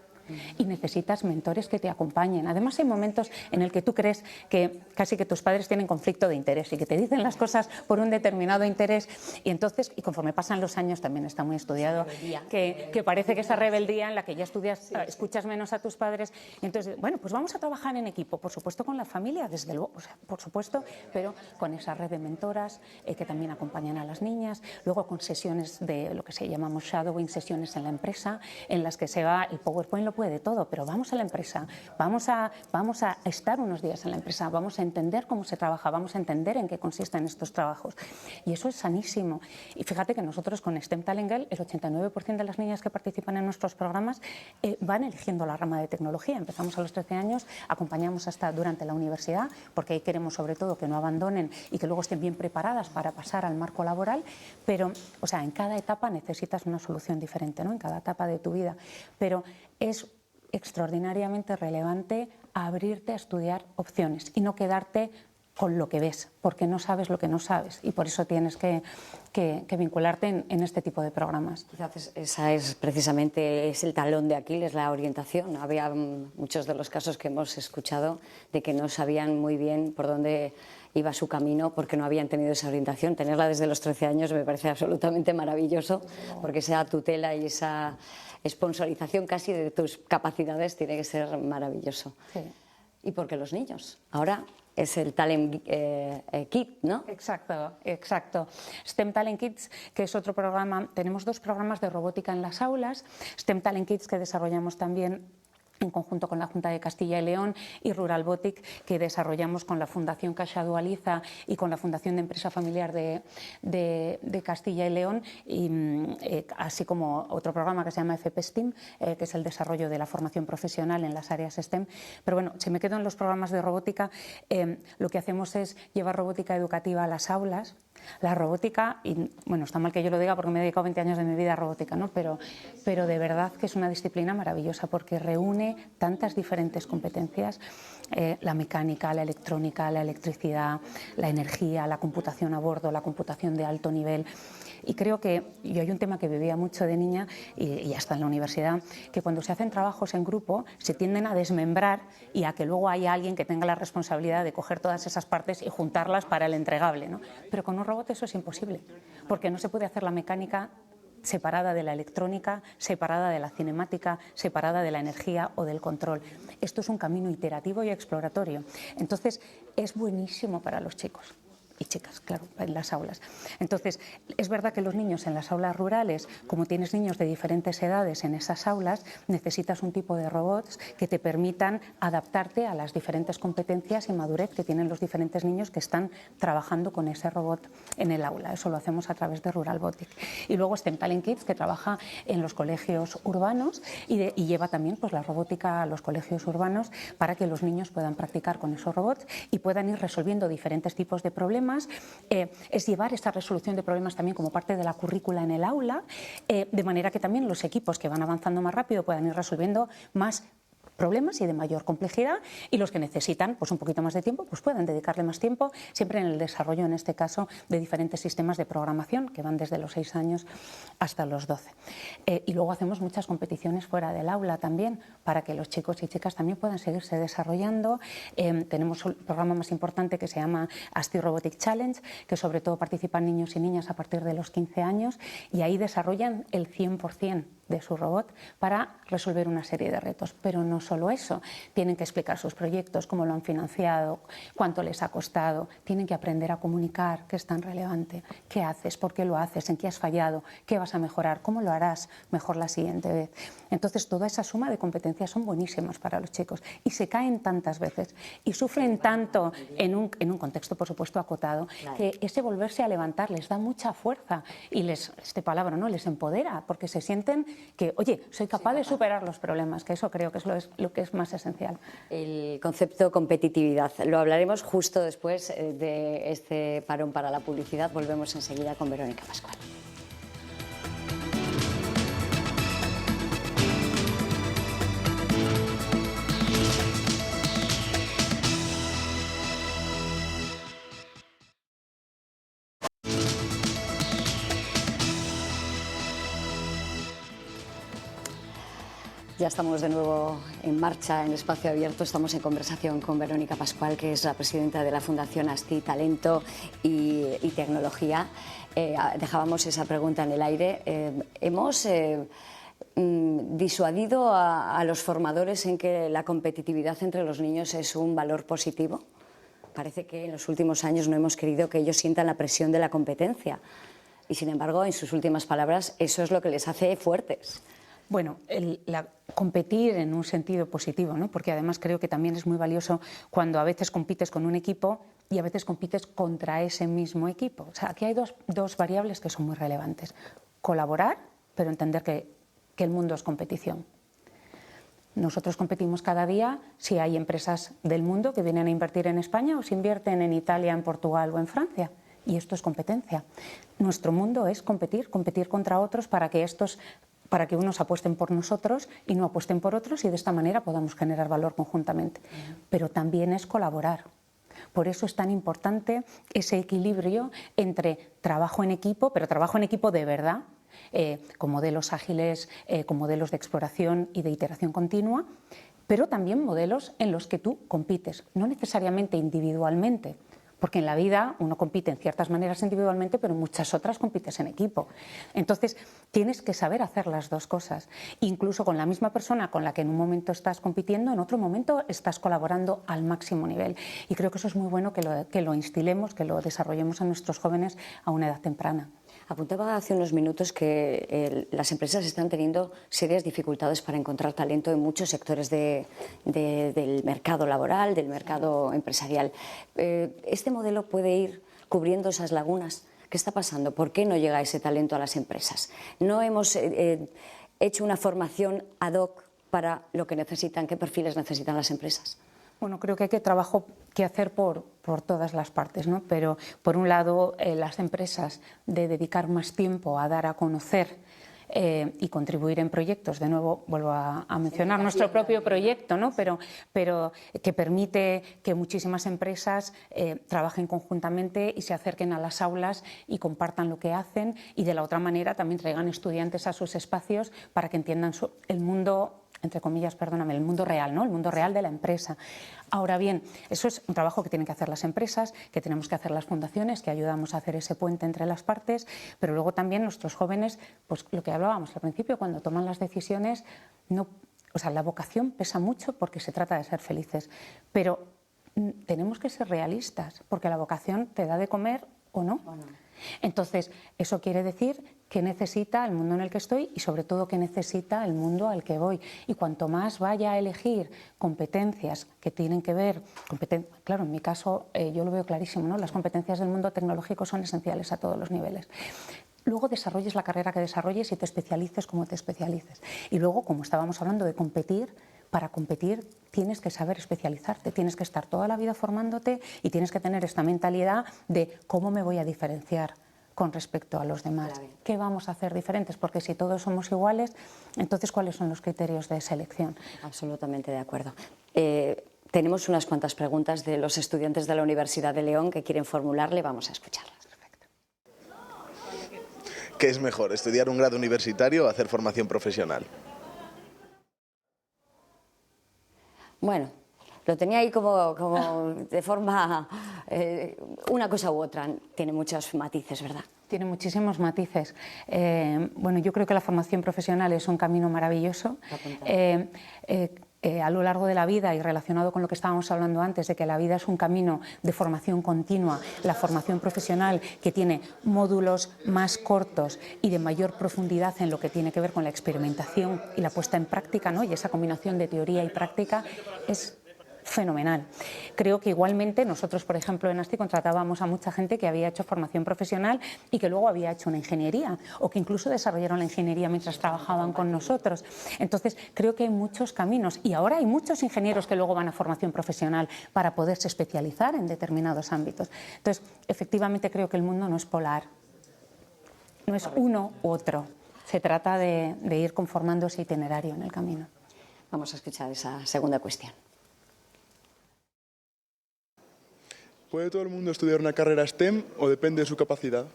y necesitas mentores que te acompañen. Además, hay momentos en el que tú crees que casi que tus padres tienen conflicto de interés y que te dicen las cosas por un determinado interés, y entonces, y conforme pasan los años, también está muy estudiado, que parece que esa rebeldía en la que ya escuchas menos a tus padres, y entonces, bueno, pues vamos a trabajar en equipo, por supuesto con la familia, desde luego, o sea, por supuesto, pero con esa red de mentoras que también acompañan a las niñas, luego con sesiones de lo que se llamamos shadowing, sesiones en la empresa, en las que se va, el PowerPoint lo puede todo, pero vamos a la empresa, vamos a estar unos días en la empresa, vamos a entender cómo se trabaja, vamos a entender en qué consisten estos trabajos, y eso es sanísimo. Y fíjate que nosotros con STEM Talent Girl, el 89% de las niñas que participan en nuestros programas van eligiendo la rama de tecnología. Empezamos a los 13 años, acompañamos hasta durante la universidad, porque ahí queremos sobre todo que no abandonen y que luego estén bien preparadas para pasar al marco laboral, pero, o sea, en cada etapa necesitas una solución diferente, ¿no? En cada etapa de tu vida, pero es extraordinariamente relevante abrirte a estudiar opciones y no quedarte con lo que ves, porque no sabes lo que no sabes, y por eso tienes que vincularte en este tipo de programas. Quizás esa es precisamente el talón de Aquiles, la orientación. Había muchos de los casos que hemos escuchado de que no sabían muy bien por dónde iba su camino porque no habían tenido esa orientación. Tenerla desde los 13 años me parece absolutamente maravilloso, porque esa tutela y esa sponsorización casi de tus capacidades tiene que ser maravilloso. Sí. ¿Y por qué los niños? Ahora es el Talent Kit, ¿no? Exacto, exacto. STEM Talent Kids, que es otro programa, tenemos dos programas de robótica en las aulas, STEM Talent Kids que desarrollamos también en conjunto con la Junta de Castilla y León, y Ruralbotic, que desarrollamos con la Fundación Caixa Dualiza y con la Fundación de Empresa Familiar de Castilla y León, y así como otro programa que se llama FP STEAM, que es el desarrollo de la formación profesional en las áreas STEM. Pero bueno, si me quedo en los programas de robótica, lo que hacemos es llevar robótica educativa a las aulas. La robótica, y bueno, está mal que yo lo diga porque me he dedicado 20 años de mi vida a robótica, ¿no? Pero de verdad que es una disciplina maravillosa porque reúne tantas diferentes competencias, la mecánica, la electrónica, la electricidad, la energía, la computación a bordo, la computación de alto nivel. Y creo que, yo hay un tema que vivía mucho de niña y hasta en la universidad, que cuando se hacen trabajos en grupo se tienden a desmembrar y a que luego haya alguien que tenga la responsabilidad de coger todas esas partes y juntarlas para el entregable, ¿no? Pero con un robot eso es imposible, porque no se puede hacer la mecánica separada de la electrónica, separada de la cinemática, separada de la energía o del control. Esto es un camino iterativo y exploratorio. Entonces, es buenísimo para los chicos. y chicas, claro, en las aulas. Entonces, es verdad que los niños en las aulas rurales, como tienes niños de diferentes edades en esas aulas, necesitas un tipo de robots que te permitan adaptarte a las diferentes competencias y madurez que tienen los diferentes niños que están trabajando con ese robot en el aula. Eso lo hacemos a través de Ruralbotic. Y luego STEM Talent Kids, que trabaja en los colegios urbanos y lleva también pues, la robótica a los colegios urbanos para que los niños puedan practicar con esos robots y puedan ir resolviendo diferentes tipos de problemas. Es llevar esa resolución de problemas también como parte de la currícula en el aula, de manera que también los equipos que van avanzando más rápido puedan ir resolviendo más problemas y de mayor complejidad, y los que necesitan pues un poquito más de tiempo pues puedan dedicarle más tiempo, siempre en el desarrollo, en este caso, de diferentes sistemas de programación que van desde los 6 años hasta los 12. Y luego hacemos muchas competiciones fuera del aula también, para que los chicos y chicas también puedan seguirse desarrollando. Tenemos un programa más importante que se llama ASTI Robotic Challenge, que sobre todo participan niños y niñas a partir de los 15 años, y ahí desarrollan el 100% de su robot para resolver una serie de retos. Pero no solo eso, tienen que explicar sus proyectos, cómo lo han financiado, cuánto les ha costado, tienen que aprender a comunicar, qué es tan relevante, qué haces, por qué lo haces, en qué has fallado, qué vas a mejorar, cómo lo harás mejor la siguiente vez. Entonces, toda esa suma de competencias son buenísimas para los chicos y se caen tantas veces y sufren tanto en un contexto, por supuesto, acotado, que ese volverse a levantar les da mucha fuerza y les empodera, porque se sienten que, oye, soy capaz de superar los problemas, que eso creo que es lo que es más esencial. El concepto competitividad, lo hablaremos justo después de este parón para la publicidad. Volvemos enseguida con Verónica Pascual. Ya estamos de nuevo en marcha en Espacio Abierto. Estamos en conversación con Verónica Pascual, que es la presidenta de la Fundación ASTI Talento y Tecnología. Dejábamos esa pregunta en el aire. ¿Hemos disuadido a los formadores en que la competitividad entre los niños es un valor positivo? Parece que en los últimos años no hemos querido que ellos sientan la presión de la competencia. Y sin embargo, en sus últimas palabras, eso es lo que les hace fuertes. Bueno, competir en un sentido positivo, ¿no? Porque además creo que también es muy valioso cuando a veces compites con un equipo y a veces compites contra ese mismo equipo. O sea, aquí hay dos variables que son muy relevantes. Colaborar, pero entender que el mundo es competición. Nosotros competimos cada día si hay empresas del mundo que vienen a invertir en España o si invierten en Italia, en Portugal o en Francia. Y esto es competencia. Nuestro mundo es competir contra otros para que unos apuesten por nosotros y no apuesten por otros, y de esta manera podamos generar valor conjuntamente. Pero también es colaborar. Por eso es tan importante ese equilibrio entre trabajo en equipo, pero trabajo en equipo de verdad, con modelos ágiles, con modelos de exploración y de iteración continua, pero también modelos en los que tú compites, no necesariamente individualmente, porque en la vida uno compite en ciertas maneras individualmente, pero en muchas otras compites en equipo. Entonces, tienes que saber hacer las dos cosas. Incluso con la misma persona con la que en un momento estás compitiendo, en otro momento estás colaborando al máximo nivel. Y creo que eso es muy bueno que lo instilemos, que lo desarrollemos a nuestros jóvenes a una edad temprana. Apuntaba hace unos minutos que las empresas están teniendo serias dificultades para encontrar talento en muchos sectores del mercado laboral, del mercado empresarial. ¿Este modelo puede ir cubriendo esas lagunas? ¿Qué está pasando? ¿Por qué no llega ese talento a las empresas? ¿No hemos hecho una formación ad hoc para lo que necesitan, qué perfiles necesitan las empresas? Bueno, creo que hay trabajo que hacer por todas las partes, ¿no? Pero, por un lado, las empresas de dedicar más tiempo a dar a conocer y contribuir en proyectos. De nuevo, vuelvo a mencionar nuestro propio proyecto, ¿no? Pero que permite que muchísimas empresas trabajen conjuntamente y se acerquen a las aulas y compartan lo que hacen, y de la otra manera también traigan estudiantes a sus espacios para que entiendan el mundo, entre comillas, perdóname, el mundo real, ¿no? El mundo real de la empresa. Ahora bien, eso es un trabajo que tienen que hacer las empresas, que tenemos que hacer las fundaciones, que ayudamos a hacer ese puente entre las partes, pero luego también nuestros jóvenes, pues lo que hablábamos al principio, cuando toman las decisiones, la vocación pesa mucho porque se trata de ser felices, pero tenemos que ser realistas, porque la vocación te da de comer o no. Entonces, eso quiere decir qué necesita el mundo en el que estoy y sobre todo qué necesita el mundo al que voy. Y cuanto más vaya a elegir competencias que tienen que ver, claro, en mi caso yo lo veo clarísimo, ¿no? Las competencias del mundo tecnológico son esenciales a todos los niveles. Luego desarrolles la carrera que desarrolles y te especialices como te especialices. Y luego, como estábamos hablando de competir, para competir tienes que saber especializarte, tienes que estar toda la vida formándote y tienes que tener esta mentalidad de cómo me voy a diferenciar con respecto a los demás. ¿Qué vamos a hacer diferentes? Porque si todos somos iguales, entonces ¿cuáles son los criterios de selección? Absolutamente de acuerdo. Tenemos unas cuantas preguntas de los estudiantes de la Universidad de León que quieren formularle, vamos a escucharlas. ¿Qué es mejor, estudiar un grado universitario o hacer formación profesional? Bueno, lo tenía ahí como de forma, una cosa u otra, tiene muchos matices, ¿verdad? Tiene muchísimos matices. Bueno, yo creo que la formación profesional es un camino maravilloso. A lo largo de la vida y relacionado con lo que estábamos hablando antes, de que la vida es un camino de formación continua, la formación profesional que tiene módulos más cortos y de mayor profundidad en lo que tiene que ver con la experimentación y la puesta en práctica, ¿no? Y esa combinación de teoría y práctica es fenomenal. Creo que igualmente nosotros, por ejemplo, en ASTI contratábamos a mucha gente que había hecho formación profesional y que luego había hecho una ingeniería o que incluso desarrollaron la ingeniería mientras trabajaban con nosotros. Entonces, creo que hay muchos caminos y ahora hay muchos ingenieros que luego van a formación profesional para poderse especializar en determinados ámbitos. Entonces, efectivamente creo que el mundo no es polar, no es uno u otro. Se trata de ir conformando ese itinerario en el camino. Vamos a escuchar esa segunda cuestión. ¿Puede todo el mundo estudiar una carrera STEM o depende de su capacidad?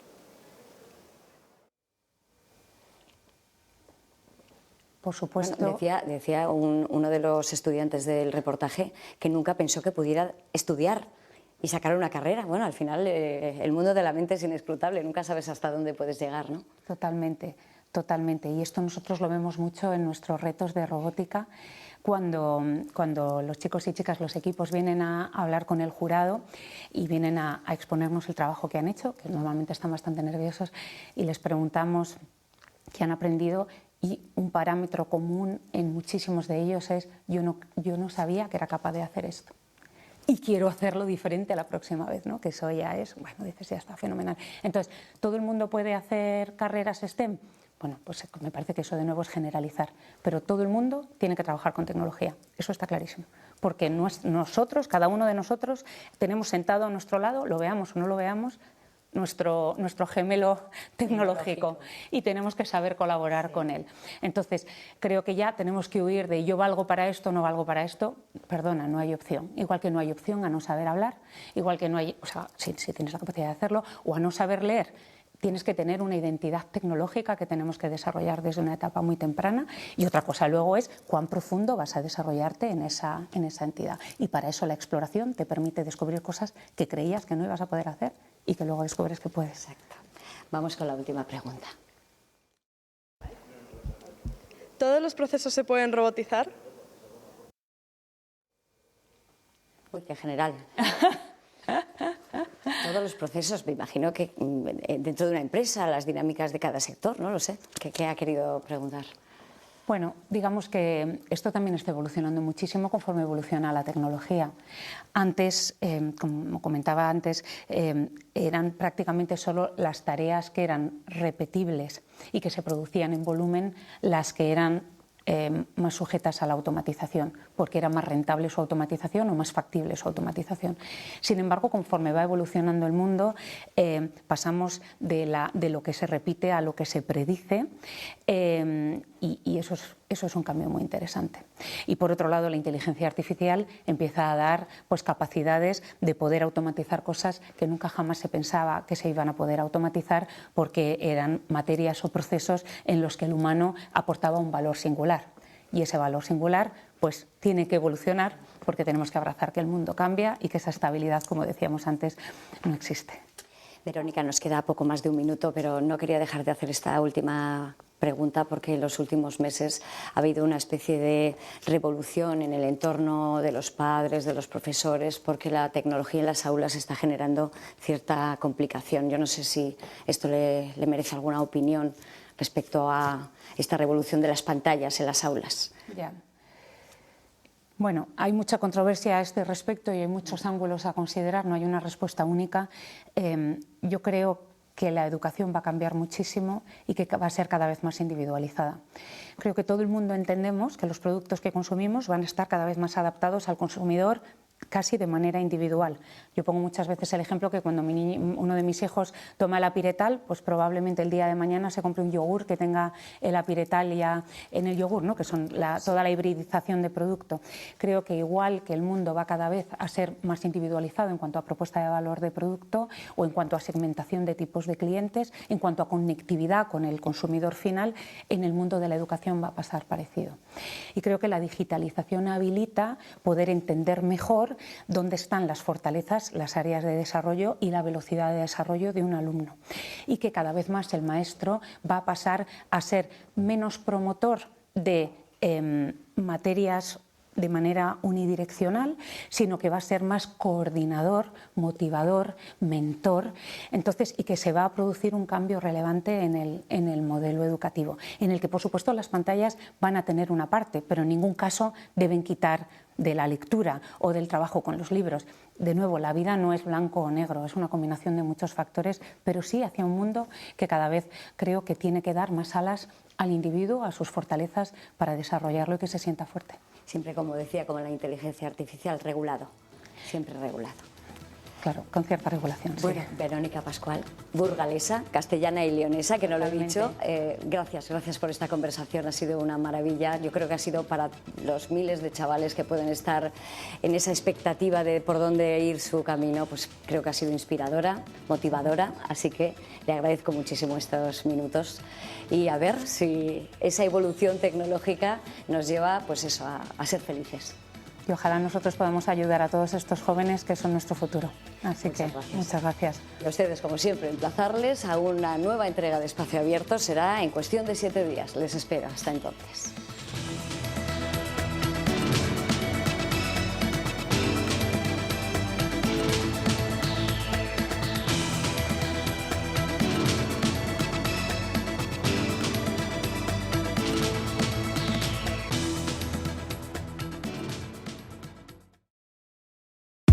Por supuesto. Bueno, decía uno de los estudiantes del reportaje que nunca pensó que pudiera estudiar y sacar una carrera. Bueno, al final el mundo de la mente es inescrutable, nunca sabes hasta dónde puedes llegar, ¿no? Totalmente, totalmente. Y esto nosotros lo vemos mucho en nuestros retos de robótica. Cuando los chicos y chicas, los equipos vienen a hablar con el jurado y vienen a exponernos el trabajo que han hecho, que normalmente están bastante nerviosos, y les preguntamos qué han aprendido, y un parámetro común en muchísimos de ellos es yo no sabía que era capaz de hacer esto y quiero hacerlo diferente la próxima vez, ¿no? Que eso ya es, bueno, dices, ya está, fenomenal. Entonces, ¿todo el mundo puede hacer carreras STEM? Bueno, pues me parece que eso de nuevo es generalizar, pero todo el mundo tiene que trabajar con tecnología, eso está clarísimo, porque nosotros, cada uno de nosotros, tenemos sentado a nuestro lado, lo veamos o no lo veamos, nuestro gemelo tecnológico y tenemos que saber colaborar con él. Entonces, creo que ya tenemos que huir de yo valgo para esto, no valgo para esto, perdona, no hay opción. Igual que no hay opción a no saber hablar, igual que no hay, o sea, si tienes la capacidad de hacerlo, o a no saber leer, tienes que tener una identidad tecnológica que tenemos que desarrollar desde una etapa muy temprana, y otra cosa luego es cuán profundo vas a desarrollarte en esa entidad. Y para eso la exploración te permite descubrir cosas que creías que no ibas a poder hacer y que luego descubres que puedes. Exacto. Vamos con la última pregunta. ¿Todos los procesos se pueden robotizar? Uy, qué general. Todos los procesos, me imagino que dentro de una empresa, las dinámicas de cada sector, no lo sé. ¿Qué ha querido preguntar? Bueno, digamos que esto también está evolucionando muchísimo conforme evoluciona la tecnología. Antes, como comentaba antes, eran prácticamente solo las tareas que eran repetibles y que se producían en volumen las que eran más sujetas a la automatización, porque era más rentable su automatización o más factible su automatización. Sin embargo, conforme va evolucionando el mundo, pasamos de lo que se repite a lo que se predice, y eso es un cambio muy interesante. Y por otro lado, la inteligencia artificial empieza a dar pues, capacidades de poder automatizar cosas que nunca jamás se pensaba que se iban a poder automatizar, porque eran materias o procesos en los que el humano aportaba un valor singular. Y ese valor singular pues, tiene que evolucionar, porque tenemos que abrazar que el mundo cambia y que esa estabilidad, como decíamos antes, no existe. Verónica, nos queda poco más de un minuto, pero no quería dejar de hacer esta última pregunta porque en los últimos meses ha habido una especie de revolución en el entorno de los padres, de los profesores, porque la tecnología en las aulas está generando cierta complicación. Yo no sé si esto le merece alguna opinión respecto a esta revolución de las pantallas en las aulas. Ya. Bueno, hay mucha controversia a este respecto y hay muchos ángulos a considerar, no hay una respuesta única. Yo creo que la educación va a cambiar muchísimo y que va a ser cada vez más individualizada. Creo que todo el mundo entendemos que los productos que consumimos van a estar cada vez más adaptados al consumidor casi de manera individual. Yo pongo muchas veces el ejemplo que cuando uno de mis hijos toma el apiretal, pues probablemente el día de mañana se compre un yogur que tenga el apiretal ya en el yogur, ¿no? Que son toda la hibridización de producto. Creo que igual que el mundo va cada vez a ser más individualizado en cuanto a propuesta de valor de producto o en cuanto a segmentación de tipos de clientes, en cuanto a conectividad con el consumidor final, en el mundo de la educación va a pasar parecido. Y creo que la digitalización habilita poder entender mejor dónde están las fortalezas, las áreas de desarrollo y la velocidad de desarrollo de un alumno. Y que cada vez más el maestro va a pasar a ser menos promotor de materias de manera unidireccional, sino que va a ser más coordinador, motivador, mentor, entonces, y que se va a producir un cambio relevante en el modelo educativo, en el que, por supuesto, las pantallas van a tener una parte, pero en ningún caso deben quitar de la lectura o del trabajo con los libros. De nuevo, la vida no es blanco o negro, es una combinación de muchos factores, pero sí hacia un mundo que cada vez creo que tiene que dar más alas al individuo, a sus fortalezas, para desarrollarlo y que se sienta fuerte. Siempre, como decía, como la inteligencia artificial, regulado, siempre regulado. Claro, con cierta regulación. Bueno, sí. Verónica Pascual, burgalesa, castellana y leonesa, que no lo he dicho. Gracias por esta conversación, ha sido una maravilla. Yo creo que ha sido para los miles de chavales que pueden estar en esa expectativa de por dónde ir su camino, pues creo que ha sido inspiradora, motivadora, así que le agradezco muchísimo estos minutos y a ver si esa evolución tecnológica nos lleva, pues eso, a ser felices. Y ojalá nosotros podamos ayudar a todos estos jóvenes que son nuestro futuro. Así que muchas gracias. Y a ustedes, como siempre, emplazarles a una nueva entrega de Espacio Abierto. Será en cuestión de 7 días. Les espero. Hasta entonces.